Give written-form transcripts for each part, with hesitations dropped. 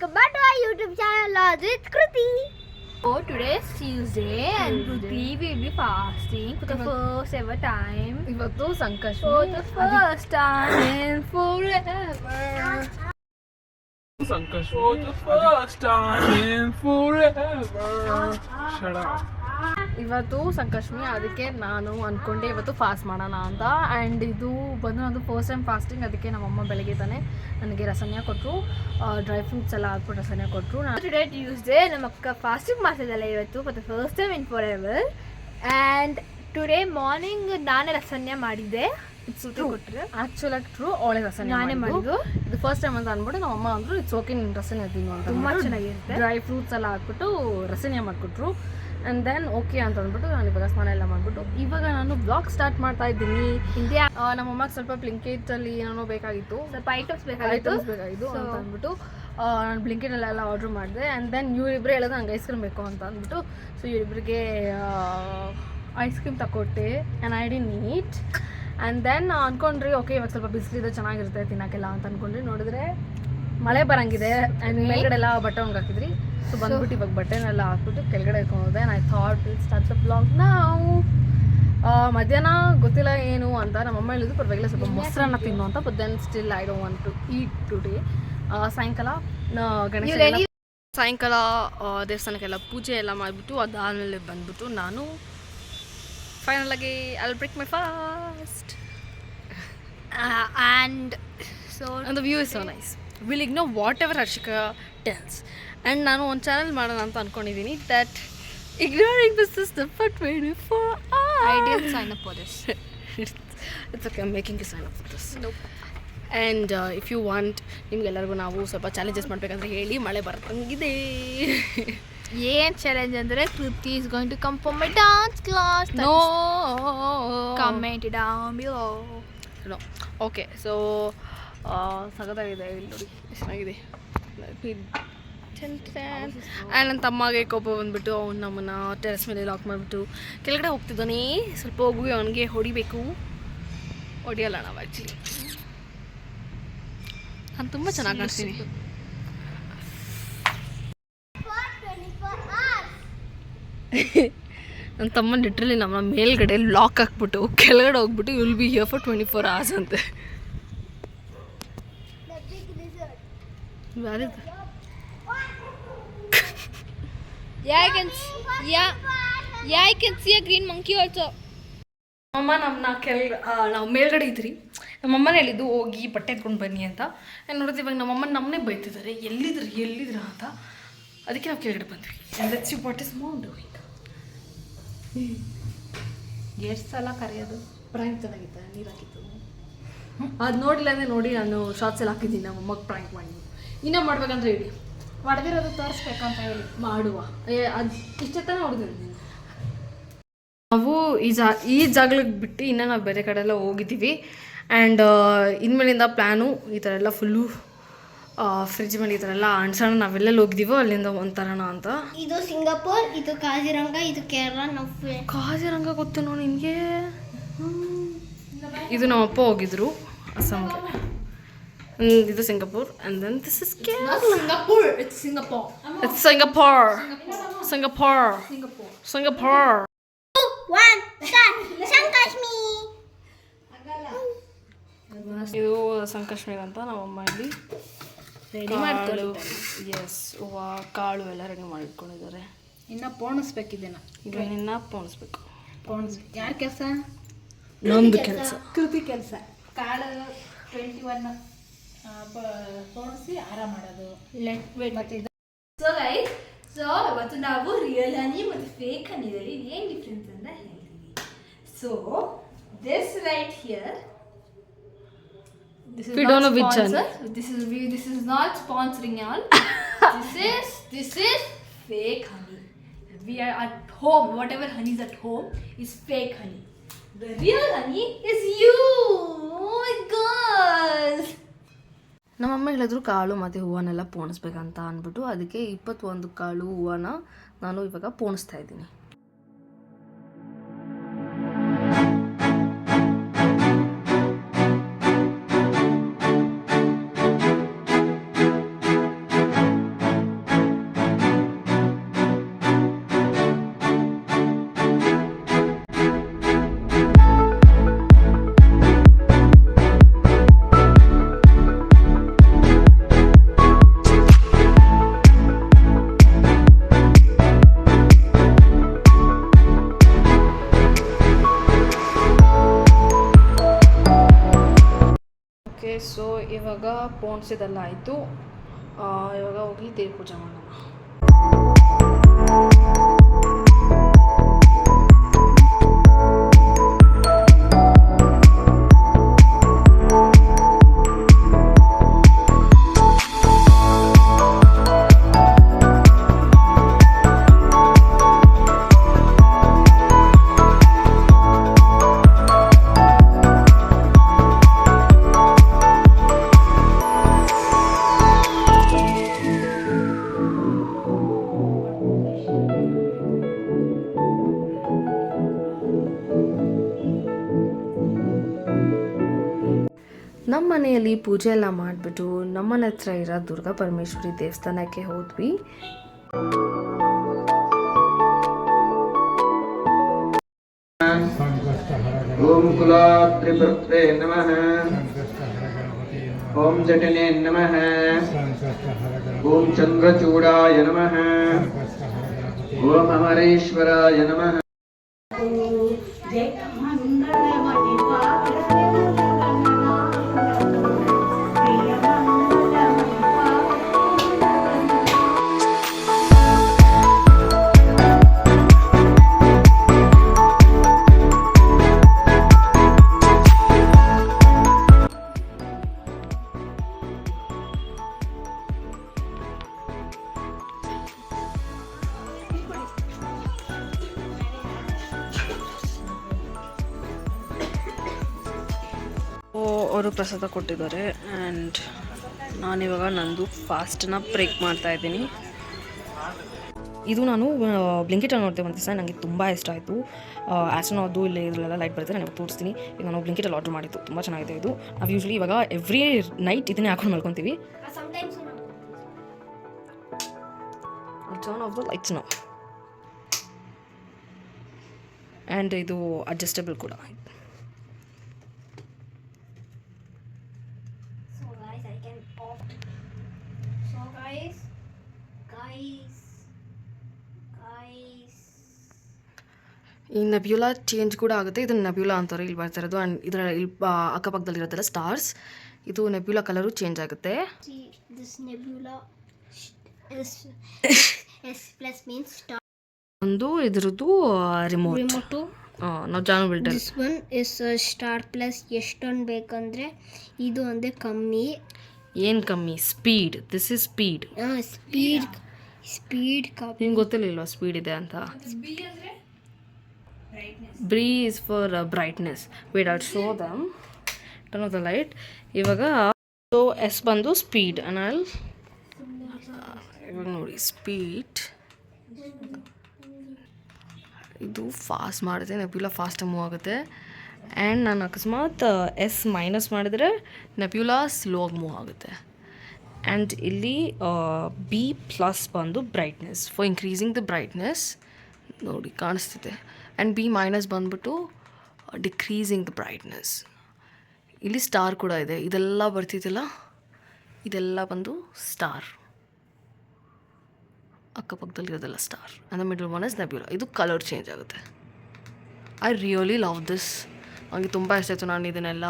welcome back to our YouTube channel with Kruti. So today is Tuesday and Kruti will be fasting for the first ever time. ಇವತ್ತು ಸಂಕಷ್ಟ For the first time in forever. Sankash for the first time in forever. Shut up. ಇವತ್ತು ಸಂಕಷ್ಮಿ, ಅದಕ್ಕೆ ನಾನು ಅಂದ್ಕೊಂಡೆ ಇವತ್ತು fast ಮಾಡೋಣ ಅಂತ. And ಇದು ಬಂದು ನಂದು ಫಸ್ಟ್ ಟೈಮ್ ಫಾಸ್ಟಿಂಗ್. ಅದಕ್ಕೆ ನಮ್ಮಮ್ಮ ಬೆಳಗ್ಗೆ ತಾನೆ ನನಗೆ ರಸನ್ಯ ಕೊಟ್ಟರು, ಡ್ರೈ ಫ್ರೂಟ್ಸ್ ಎಲ್ಲ ಹಾಕ್ಬಿಟ್ಟು ರಸನ್ಯ ಕೊಟ್ಟರು. Today Tuesday ನಮ್ಮ ಅಕ್ಕ ಫಾಸ್ಟಿಂಗ್ ಮಾಡ್ತಿದ್ದಲ್ಲ ಇವತ್ತು for the first time in forever. And today morning ನಾನೇ ರಸನ್ಯ ಮಾಡಿದ್ದೆ. ಇಟ್ಸ್ ಟ್ರೂ, ಆ್ಯಕ್ಚುಲಾಗಿ ಟ್ರೂ. ಅವಳೆ ರಸನ್ಯ ನಾನೇ ಮಾಡಿದ್ದು. ಇದು ಫಸ್ಟ್ ಟೈಮ್ ಅಂತ ಅಂದ್ಬಿಟ್ಟು ನಮ್ಮಮ್ಮ ಅಂದರು ಇಟ್ಸ್ ಓಕೆ, ನೀನು ರಸನ್ಯ ತಿನ್ನು ಅಂತ. ತುಂಬ ಚೆನ್ನಾಗಿರುತ್ತೆ. ಡ್ರೈ ಫ್ರೂಟ್ಸ್ ಎಲ್ಲ ಹಾಕ್ಬಿಟ್ಟು ರಸನ್ಯ ಮಾಡಿಕೊಟ್ರು. ಆ್ಯಂಡ್ ದೆನ್ ಓಕೆ ಅಂತ ಅಂದ್ಬಿಟ್ಟು ನಾನು ಇವಾಗ ಸ್ನಾನ ಎಲ್ಲ ಮಾಡಿಬಿಟ್ಟು ಇವಾಗ ನಾನು ಬ್ಲಾಗ್ ಸ್ಟಾರ್ಟ್ ಮಾಡ್ತಾ ಇದ್ದೀನಿ. ಇಂಡಿಯಾ ನಮ್ಮಮ್ಮಗೆ ಸ್ವಲ್ಪ ಬ್ಲಿಂಕಿಟಲ್ಲಿ ಏನೋ ಬೇಕಾಗಿತ್ತು, ಸ್ವಲ್ಪ ಐಟಮ್ಸ್ ಬೇಕಾಗಿತ್ತು ಅಂತ ಅಂದ್ಬಿಟ್ಟು ನಾನು ಬ್ಲಿಂಕಿಟಲ್ಲೆಲ್ಲ ಆರ್ಡ್ರ್ ಮಾಡಿದೆ. ಆ್ಯಂಡ್ ದೆನ್ ಇವರಿಬ್ಬರೇ ಹೇಳೋದು ನಂಗೆ ಐಸ್ ಕ್ರೀಮ್ ಬೇಕು ಅಂತ ಅಂದ್ಬಿಟ್ಟು ಸೊ ಇವರಿಬ್ಬರಿಗೆ ಐಸ್ ಕ್ರೀಮ್ ತಗೊಟ್ಟೆ. And I didn't. And then ಅಂದ್ಕೊಂಡ್ರಿ ಓಕೆ ಇವಾಗ ಸ್ವಲ್ಪ ಬಿಸಿಲಿದೆ ಚೆನ್ನಾಗಿರುತ್ತೆ ತಿನ್ನೋಕ್ಕೆಲ್ಲ ಅಂತ ಅಂದ್ಕೊಂಡ್ರಿ. ನೋಡಿದ್ರೆ ಮಳೆ ಬರೋಂಗಿದೆ. ಆ್ಯಂಡ್ ಮೇಲ್ಗಡೆ ಎಲ್ಲ ಬಟ್ಟೆ ಒಣಗಿ ಹಾಕಿದ್ರಿ. ಸೊ ಬಂದ್ಬಿಟ್ಟು ಇವಾಗ ಬಟ್ಟೆನೆಲ್ಲ ಹಾಕ್ಬಿಟ್ಟು ಕೆಳಗಡೆ ಇಟ್ಕೊಂಡಿದ್ದೆ. And I thought will start the blog ನಾವು. ಮಧ್ಯಾಹ್ನ ಗೊತ್ತಿಲ್ಲ ಏನು ಅಂತ ನಮ್ಮಮ್ಮ ಹೇಳಿದ್ರು, ಪರವಾಗಿಲ್ಲ ಸ್ವಲ್ಪ ಮೊಸರನ್ನ ತಿನ್ನು ಅಂತ. But then still I don't want to eat today. ಸಾಯಂಕಾಲ ಗಣೇಶ ಸಾಯಂಕಾಲ ದೇವಸ್ಥಾನಕ್ಕೆಲ್ಲ ಪೂಜೆ ಎಲ್ಲ ಮಾಡಿಬಿಟ್ಟು ಅದಾದಮೇಲೆ ಬಂದ್ಬಿಟ್ಟು ನಾನು ಫೈನಲ್ ಆಗಿ I break my fast. and the view is so nice. We'll ignore whatever Harshika tells. And ನಾನು ಒಂದು ಚಾನಲ್ ಮಾಡೋಣ ಅಂತ ಅಂದ್ಕೊಂಡಿದ್ದೀನಿ. That ignoring this system for 24 hours. I didn't sign up for this. It's okay, I'm making you sign up for this. Nope. And if you want, ನಿಮ್ಗೆಲ್ಲರಿಗೂ ನಾವು ಸ್ವಲ್ಪ challenges ಮಾಡಬೇಕಂದ್ರೆ ಹೇಳಿ, ಮಳೆ ಬರ್ತಂಗಿದೆ. ಏನ್ ಚಾಲೆಂಜ್ ಅಂದರೆ ಕೃತಿ is going to come for my dance class. No. Comment it down below. No. Okay, so ಸಗದಾಗಿದೆ ಇಲ್ಲಿ ನೋಡಿ ಎಷ್ಟು ಚೆನ್ನಾಗಿದೆ. ಆ್ಯಂಡ್ ನನ್ನ ತಮ್ಮಗೆ ಕೋಪ ಬಂದುಬಿಟ್ಟು ಅವ್ನು ನಮ್ಮನ್ನು ಟೆರೆಸ್ ಮೇಲೆ ಲಾಕ್ ಮಾಡಿಬಿಟ್ಟು ಕೆಳಗಡೆ ಹೋಗ್ತಿದ್ದಾನೆ. ಸ್ವಲ್ಪ ಹೋಗಿ ಅವನಿಗೆ ಹೊಡಿಬೇಕು. ಹೊಡಿಯಲ್ಲ ನಾವು ಆ್ಯಕ್ಚುಲಿ. ನಾನು ತುಂಬ ಚೆನ್ನಾಗಿ ಕಾಣಿಸ್ತೀನಿ. ನನ್ನ ತಮ್ಮ ಲಿಟ್ರಲಿ ನಮ್ಮ ಮೇಲ್ಗಡೆ ಲಾಕ್ ಹಾಕ್ಬಿಟ್ಟು ಕೆಳಗಡೆ ಹೋಗ್ಬಿಟ್ಟು will be here for 24 hours ಅಂತೆ. Valid. Yeah, I can see a green monkey also. ನಮ್ಮಮ್ಮ ನಾವು ಮೇಲ್ಗಡೆ ಇದ್ರಿ. ನಮ್ಮಮ್ಮನ ಹೇಳಿದ್ದು ಹೋಗಿ ಬಟ್ಟೆ ಎತ್ಕೊಂಡು ಬನ್ನಿ ಅಂತ. ನೋಡಿದ್ರೆ ಇವಾಗ ನಮ್ಮಮ್ಮ ನಮ್ಮನ್ನೇ ಬೈತಿದ್ದಾರೆ, ಎಲ್ಲಿದ್ರ ಅಂತ. ಅದಕ್ಕೆ ನಾವು ಕೆಳಗಡೆ ಬಂದ್ವಿ. Let's see what is mom doing. ಎಷ್ಟು ಸಲ ಕರೆಯೋದು. ಪ್ರ್ಯಾಂಕ್ ಚೆನ್ನಾಗಿತ್ತು, ನೀರು ಹಾಕಿತ್ತು. ಅದು ನೋಡಿಲ್ಲ ಅಂದರೆ ನೋಡಿ ನಾನು ಶಾರ್ಟ್ಸ್ ಎಲ್ಲ ಹಾಕಿದ್ದೀನಿ ನಮ್ಮಮ್ಮಗೆ ಪ್ರ್ಯಾಂಕ್ ಮಾಡಿ. ಇನ್ನೂ ಮಾಡ್ಬೇಕಂತ ಹೇಳಿ, ಹೊಡೆದಿರೋದು ತೋರಿಸ್ಬೇಕಂತ ಹೇಳಿ ಮಾಡುವ. ಅದು ಇಷ್ಟೇ ತಾನೇ ಹೊಡೆದಿದ್ದೀನಿ. ನಾವು ಈ ಜಾಗಕ್ಕೆ ಬಿಟ್ಟು ಇನ್ನೂ ನಾವು ಬೇರೆ ಕಡೆ ಎಲ್ಲ ಹೋಗಿದ್ದೀವಿ. ಆ್ಯಂಡ್ ಇನ್ಮೇಲಿಂದ ಪ್ಲ್ಯಾನು ಈ ಥರ ಎಲ್ಲ ಫುಲ್ಲು ಫ್ರಿಜ್ ಮೇಲೆ ಈ ಥರ ಎಲ್ಲ ಅನ್ಸೋಣ. ನಾವೆಲ್ಲೆಲ್ಲಿ ಹೋಗಿದ್ದೀವೋ ಅಲ್ಲಿಂದ ಒಂಥರಣ ಅಂತ. ಇದು ಸಿಂಗಾಪುರ್, ಇದು ಕಾಜಿರಂಗ, ಇದು ಕೇರಳ. ನಾವು ಕಾಜಿರಂಗ ಗೊತ್ತೇನೋ ನಿನಗೆ? ಇದು ನಮ್ಮಪ್ಪ ಹೋಗಿದ್ರು ಅಸ್ಸಾಂಗೆ. ಇದು Singapore. And then this is Singapore. It's Singapore. It's Singapore. One, Sankashmi. ಇದು ಸಂಕಷ್ಮೀರ ಅಂತ ನಮ್ಮಮ್ಮ ಇಲ್ಲಿ ರೆಡಿ ಮಾಡ್ಕೊಳ್ಳು. ಎಸ್, ಹೂವು ಕಾಳು ಎಲ್ಲ ರೆಡಿ ಮಾಡಿಟ್ಕೊಂಡಿದ್ದಾರೆ. ಇನ್ನು ಪೋಣಿಸ್ಬೇಕಿದ್ದೇನ. ಇದನ್ನ ಪೋಣಿಸ್ಬೇಕು. ಯಾರ ಕೆಲಸ? ನಮ್ಮದು ಕೆಲಸ, ಕೃತಿ ಕೆಲಸ. ಕಾಳು 21 ಪೋಣಿಸಿ ಆರಾಮ ಮಾಡೋದು. ಮತ್ತೆ ಇದು ಸೊ ಇವತ್ತು ನಾವು ರಿಯಲ್ ಹನಿ ಮತ್ತು ಫೇಕ್ ಹನಿದಲ್ಲಿ ಏನು ಡಿಫ್ರೆನ್ಸ್ ಅಂತ ಹೇಳ್ತೀವಿ. So this right here, this is we not don't know which sponsor. This is not sponsoring all. this is fake honey. We are at home. Whatever honey is at home is fake honey. The real honey is you. Oh my god. ನಮ್ಮಮ್ಮ ಹೇಳಿದ್ರು ಕಾಳು ಮತ್ತು ಹೂವನ್ನೆಲ್ಲ ಪೋಣಿಸ್ಬೇಕಂತ ಅಂದ್ಬಿಟ್ಟು ಅದಕ್ಕೆ 21 ಕಾಳು ಹೂವನ್ನ ನಾನು ಇವಾಗ ಪೋಣಿಸ್ತಾ ಇದ್ದೀನಿ. ಇವಾಗ ಪೋಣಿಸಿದೆಲ್ಲ ಆಯಿತು. ಇವಾಗ ಹೋಗಿ ದೇವ್ರ ಪೂಜೆ ಮಾಡೋಣ. ನಮ್ಮ ಮನೆಯಲ್ಲಿ ಪೂಜೆ ಎಲ್ಲ ಮಾಡಿಬಿಟ್ಟು ನಮ್ಮನೆ ಹತ್ರ ಇರೋ ದುರ್ಗಾ ಪರಮೇಶ್ವರಿ ದೇವಸ್ಥಾನಕ್ಕೆ ಹೋದ್ವಿ. ಓಂ ಕುಲಾತ್ರಿಪುತ್ರೇ ನಮಃ. ಓಂ ಜಟನೆ ನಮಃ. ಓಂ ಚಂದ್ರಚೂಡಾಯ ನಮಃ. ಓಂ ಅಮರೇಶ್ವರಾಯ ನಮಃ. ಅವರು ಪ್ರಸಾದ ಕೊಟ್ಟಿದ್ದಾರೆ ಆ್ಯಂಡ್ ನಾನಿವಾಗ ನಂದು ಫಾಸ್ಟನ್ನ ಬ್ರೇಕ್ ಮಾಡ್ತಾ ಇದ್ದೀನಿ. ಇದು ನಾನು ಬ್ಲಿಂಕಿಟಲ್ಲಿ ನೋಡ್ತೇವೆ ಒಂದು ದಿವಸ ನನಗೆ ತುಂಬ ಇಷ್ಟ ಆಯಿತು. ಆ್ಯಸ್ಟ್ರೋನಾದು ಇಲ್ಲಿ ಇದರಲ್ಲೆಲ್ಲ ಲೈಟ್ ಬರುತ್ತೆ, ನಾನು ತೋರಿಸ್ತೀನಿ. ಈಗ ನಾನು ಬ್ಲಿಂಕಿಟಲ್ಲಿ ಆರ್ಡರ್ ಮಾಡಿದ್ದು ತುಂಬ ಚೆನ್ನಾಗಿದೆ ಇದು. ನಾವು ಯೂಶ್ವಲಿ ಇವಾಗ ಎವ್ರಿ ನೈಟ್ ಇದನ್ನೇ ಹಾಕೊಂಡು ಮಲ್ಕೊತೀವಿ. Turn off the lights no. And ಇದು ಅಡ್ಜಸ್ಟಬಲ್ ಕೂಡ. ಈ ನೆಬ್ಯುಲಾ ಚೇಂಜ್ ಕೂಡ ಆಗುತ್ತೆ. ಇದನ್ನು ನೆಬ್ಯುಲಾ ಅಂತಾರೆ ಇಲ್ಲಿ ಬರ್ತಾ ಇರೋದು. ಆ್ಯಂಡ್ ಇದರ ಇಲ್ಲಿ ಅಕ್ಕಪಕ್ಕದಲ್ಲಿರೋದೆಲ್ಲ ಸ್ಟಾರ್ಸ್. ಇದು ನೆಬ್ಯುಲಾ ಕಲರು ಚೇಂಜ್ ಆಗುತ್ತೆ. ಒಂದು ಇದ್ರದ್ದು ರಿಮೋಟ್ ನಾವು ಜಾನು ಬಿಲ್ಟರ್. This one is star plus ಎಷ್ಟೊಂದು ಬೇಕಂದ್ರೆ ಇದು ಒಂದೇ ಕಮ್ಮಿ. ಏನು ಕಮ್ಮಿ? Speed. This is speed. Speed ನಿಮ್ಗೆ ಗೊತ್ತಿರಲಿಲ್ಲ ಸ್ಪೀಡ್ ಇದೆ ಅಂತ. B is for brightness. Wait I show them. Turn off the light. ಇವಾಗ ಎಸ್ ಬಂದು ಸ್ಪೀಡ್. ಆ್ಯಂಡ್ ಇವಾಗ ನೋಡಿ ಸ್ಪೀಡ್ ಇದು ಫಾಸ್ಟ್ ಮಾಡುತ್ತೆ. ನೆಬ್ಯುಲಾ ಫಾಸ್ಟ್ ಮೂವ್ ಆಗುತ್ತೆ. ಆ್ಯಂಡ್ ನಾನು ಅಕಸ್ಮಾತ್ ಎಸ್ ಮೈನಸ್ ಮಾಡಿದರೆ ನೆಬ್ಯುಲಾ ಸ್ಲೋ ಆಗಿ ಮೂವ್ ಆಗುತ್ತೆ. ಆ್ಯಂಡ್ ಇಲ್ಲಿ ಬಿ ಪ್ಲಸ್ ಬಂದು brightness for increasing the brightness. ನೋಡಿ ಕಾಣಿಸ್ತಿದೆ. ಆ್ಯಂಡ್ ಬಿ ಮೈನಸ್ ಬಂದ್ಬಿಟ್ಟು ಡಿಕ್ರೀಸಿಂಗ್ ದ ಬ್ರೈಟ್ನೆಸ್. ಇಲ್ಲಿ ಸ್ಟಾರ್ ಕೂಡ ಇದೆ. ಇದೆಲ್ಲ ಬರ್ತಿದ್ದಲ್ಲ, ಇದೆಲ್ಲ ಬಂದು ಸ್ಟಾರ್. ಅಕ್ಕಪಕ್ಕದಲ್ಲಿರೋದೆಲ್ಲ star. And the middle one is nebula. ಇದು ಕಲರ್ ಚೇಂಜ್ ಆಗುತ್ತೆ. I really love this. ನನಗೆ ತುಂಬ ಇಷ್ಟ ಆಯಿತು. ನಾನು ಇದನ್ನೆಲ್ಲ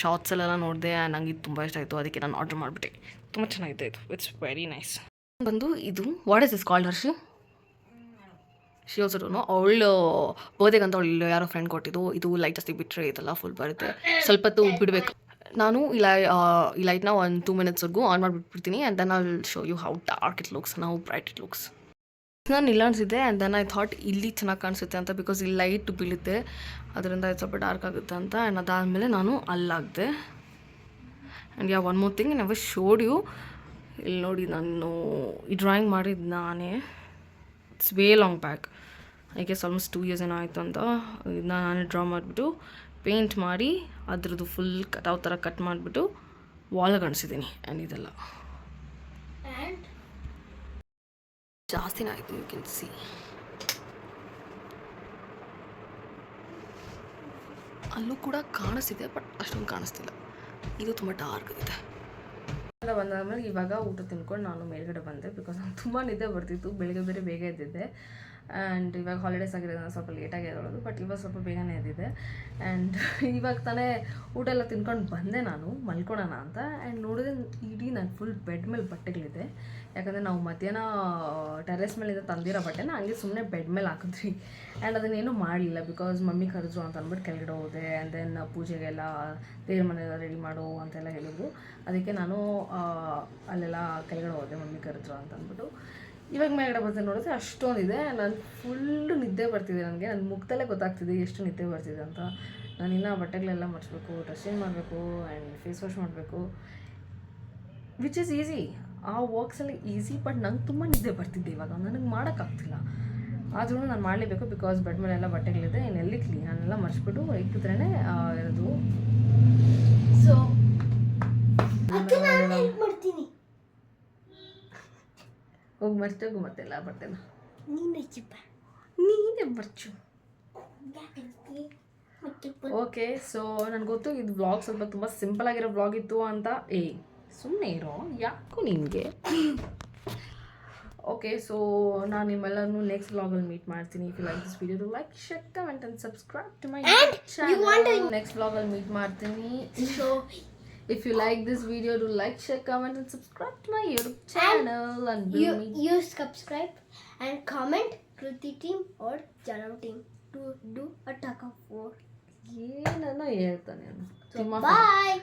ಶಾರ್ಟ್ಸಲ್ಲೆಲ್ಲ ನೋಡಿದೆ. ನನಗೆ ಇದು ತುಂಬ ಇಷ್ಟ ಆಯಿತು. ಅದಕ್ಕೆ ನಾನು ಆರ್ಡ್ರ್ ಮಾಡಿಬಿಟ್ಟೆ. ತುಂಬ ಚೆನ್ನಾಗಿದೆ ಇದು. It's very nice. ಬಂದು ಇದು what is this called Hershey? She also don't know. ಅವಳು ಬರ್ಡೇಗಂತ ಅವಳು ಯಾರೋ ಫ್ರೆಂಡ್ ಕೊಟ್ಟಿದ್ದು. ಇದು ಲೈಟ್ ಜಾಸ್ತಿ ಬಿಟ್ಟರೆ ಇದೆಲ್ಲ ಫುಲ್ ಬರುತ್ತೆ. ಸ್ವಲ್ಪ ಹೊತ್ತು ಬಿಡಬೇಕು. ನಾನು ಈ ಲೈಟ್ನ ಒಂದು 2 minutesವರೆಗೂ ಆನ್ ಮಾಡಿಬಿಟ್ಬಿಡ್ತೀನಿ. And then I will show you how dark it looks, how bright it looks. ನಾನು ಇಲ್ಲ ಅನಿಸಿದ್ದೆ. ಆ್ಯಂಡ್ ದೆನ್ ಐ ಥಾಟ್ ಇಲ್ಲಿ ಚೆನ್ನಾಗಿ ಕಾಣಿಸುತ್ತೆ ಅಂತ, ಬಿಕಾಸ್ ಇಲ್ಲಿ ಲೈಟ್ ಬೀಳುತ್ತೆ, ಅದರಿಂದ ಇದು ಸ್ವಲ್ಪ ಡಾರ್ಕ್ ಆಗುತ್ತೆ ಅಂತ. ಆ್ಯಂಡ್ ಅದಾದಮೇಲೆ ನಾನು ಅಲ್ಲಾಗಿದೆ. And one more thing never showed you. ಇಲ್ಲಿ ನೋಡಿ, ನಾನು ಈ ಡ್ರಾಯಿಂಗ್ ಮಾಡಿದ್ದು ನಾನೇ. It's way long back. I guess almost 2 years ಏನೋ ಆಯಿತು ಅಂತ. ಇದನ್ನ ನಾನೇ ಡ್ರಾ ಮಾಡಿಬಿಟ್ಟು ಪೇಂಟ್ ಮಾಡಿ ಅದ್ರದ್ದು ಫುಲ್ ಕಟಾವ್ ಥರ ಕಟ್ ಮಾಡಿಬಿಟ್ಟು ವಾಲ್ಗೆ ಅಂಟಿಸಿದ್ದೀನಿ. ಆ್ಯಂಡ್ ಇದೆಲ್ಲ ಜಾಸ್ತಿನೇ ಆಯಿತು. You can see. ಅಲ್ಲೂ ಕೂಡ ಕಾಣಿಸ್ತಿದೆ, ಬಟ್ ಅಷ್ಟೊಂದು ಕಾಣಿಸ್ತಿಲ್ಲ. ಇದು ತುಂಬ ಡಾರ್ಕ್ ಆಗಿದೆ. ಎಲ್ಲ ಬಂದಾದ್ಮೇಲೆ ಇವಾಗ ಊಟ ತಿನ್ಕೊಂಡು ನಾನು ಮೇಲ್ಗಡೆ ಬಂದೆ. ಬಿಕಾಸ್ ನಾನು ತುಂಬ ನಿದ್ದೆ ಬರ್ತಿತ್ತು. ಬೆಳಗ್ಗೆ ಬೇರೆ ಬೇಗ ಎದ್ದಿದ್ದೆ. ಆ್ಯಂಡ್ ಇವಾಗ ಹಾಲಿಡೇಸ್ ಆಗಿರೋದ್ರಿಂದ ಸ್ವಲ್ಪ ಲೇಟಾಗಿ ಎದ್ದೇಳೋದು, ಬಟ್ ಇವಾಗ ಸ್ವಲ್ಪ ಬೇಗನೆ ಎದ್ದಿದೆ. ಆ್ಯಂಡ್ ಇವಾಗ ತಾನೇ ಊಟ ಎಲ್ಲ ತಿನ್ಕೊಂಡು ಬಂದೆ ನಾನು ಮಲ್ಕೊಳ್ಳೋಣ ಅಂತ. ಆ್ಯಂಡ್ ನೋಡಿದ್ರೆ ಇಡೀ ನಾನು ಫುಲ್ ಬೆಡ್ ಮೇಲೆ ಬಟ್ಟೆಗಳಿದೆ. ಯಾಕಂದರೆ ನಾವು ಮಧ್ಯಾಹ್ನ ಟೆರೆಸ್ ಮೇಲಿಂದ ತಂದಿರೋ ಬಟ್ಟೆನ ಹಂಗೆ ಸುಮ್ಮನೆ ಬೆಡ್ ಮೇಲೆ ಹಾಕಿದ್ವಿ. ಆ್ಯಂಡ್ ಅದನ್ನೇನು ಮಾಡಲಿಲ್ಲ, ಬಿಕಾಸ್ ಮಮ್ಮಿ ಕರೆದ್ರು ಅಂತ ಅಂದ್ಬಿಟ್ಟು ಕೆಳಗಡೆ ಹೋದೆ. ಆ್ಯಂಡ್ ದೆನ್ ಪೂಜೆಗೆಲ್ಲ ದೇವ್ರ ಮನೆಯೆಲ್ಲ ರೆಡಿ ಮಾಡು ಅಂತೆಲ್ಲ ಹೇಳಿದ್ರು. ಅದಕ್ಕೆ ನಾನು ಅಲ್ಲೆಲ್ಲ ಕೆಳಗಡೆ ಹೋದೆ, ಮಮ್ಮಿ ಕರೆದ್ರು ಅಂತ ಅಂದ್ಬಿಟ್ಟು. ಇವಾಗ ಮೇಲ್ಗಡೆ ಬರ್ತೀನಿ, ನೋಡಿದ್ರೆ ಅಷ್ಟೊಂದಿದೆ. ನಾನು ಫುಲ್ಲು ನಿದ್ದೆ ಬರ್ತಿದೆ ನನಗೆ. ನನ್ನ ಮುಖದಲ್ಲೇ ಗೊತ್ತಾಗ್ತಿದೆ ಎಷ್ಟು ನಿದ್ದೆ ಬರ್ತಿದೆ ಅಂತ. ನಾನು ಇನ್ನೂ ಬಟ್ಟೆಗಳೆಲ್ಲ ಮರ್ಚಬೇಕು, ಡ್ರೆಸ್ಸಿಂಗ್ ಮಾಡಬೇಕು ಆ್ಯಂಡ್ ಫೇಸ್ ವಾಶ್ ಮಾಡಬೇಕು, ವಿಚ್ ಈಸ್ ಈಸಿ. ಆ ವರ್ಕ್ಸಲ್ಲಿ ಈಸಿ, ಬಟ್ ನಂಗೆ ತುಂಬ ನಿದ್ದೆ ಬರ್ತಿದ್ದೆ. ಇವಾಗ ನನಗೆ ಮಾಡೋಕ್ಕಾಗ್ತಿಲ್ಲ. ಆದ್ರೂ ನಾನು ಮಾಡಲೇಬೇಕು, ಬಿಕಾಸ್ ಬೆಡ್ ಮೇಲೆಲ್ಲ ಬಟ್ಟೆಗಳಿದೆ. ಇನ್ನೆಲ್ಲಿ ಕ್ಲೀನ್ ನಾನೆಲ್ಲ ಮರ್ಚ್ಬಿಟ್ಟು ಇಕ್ಕಿದ್ರೇ ಇರೋದು. ಸೊ ಮಾಡ್ತೀನಿ. ಹೋಗಿ ಮರ್ತೋಗು ಮತ್ತೆಲ್ಲ ಬಟ್ಟೆನ ನೀನೇ ಮರ್ಚು. ಓಕೆ, ಸೊ ನನಗೆ ಗೊತ್ತು ಇದು ವ್ಲಾಗ್ ಸ್ವಲ್ಪ ತುಂಬ ಸಿಂಪಲ್ ಆಗಿರೋ ವ್ಲಾಗ್ ಇತ್ತು ಅಂತ. ಸುಮ್ಮನೆ ಇರೋ, ಯಾಕೋ ನಿನಗೆ. ಓಕೆ, ಸೊ ನಾನು ನಿಮ್ಮೆಲ್ಲರೂ ನೆಕ್ಸ್ಟ್ ವ್ಲಾಗಲ್ಲಿ ಮೀಟ್ ಮಾಡ್ತೀನಿ. If you like this video, like, share, comment and subscribe to my channel. Next ವ್ಲಾಗಲ್ಲಿ ಮೀಟ್ ಮಾಡ್ತೀನಿ. So if you like this video, do like, share, comment and subscribe to my YouTube channel. And you subscribe and comment Kruti team or Janav team to do a talk of war. ಏನೋ ಹೇಳ್ತಾನೆ. Bye.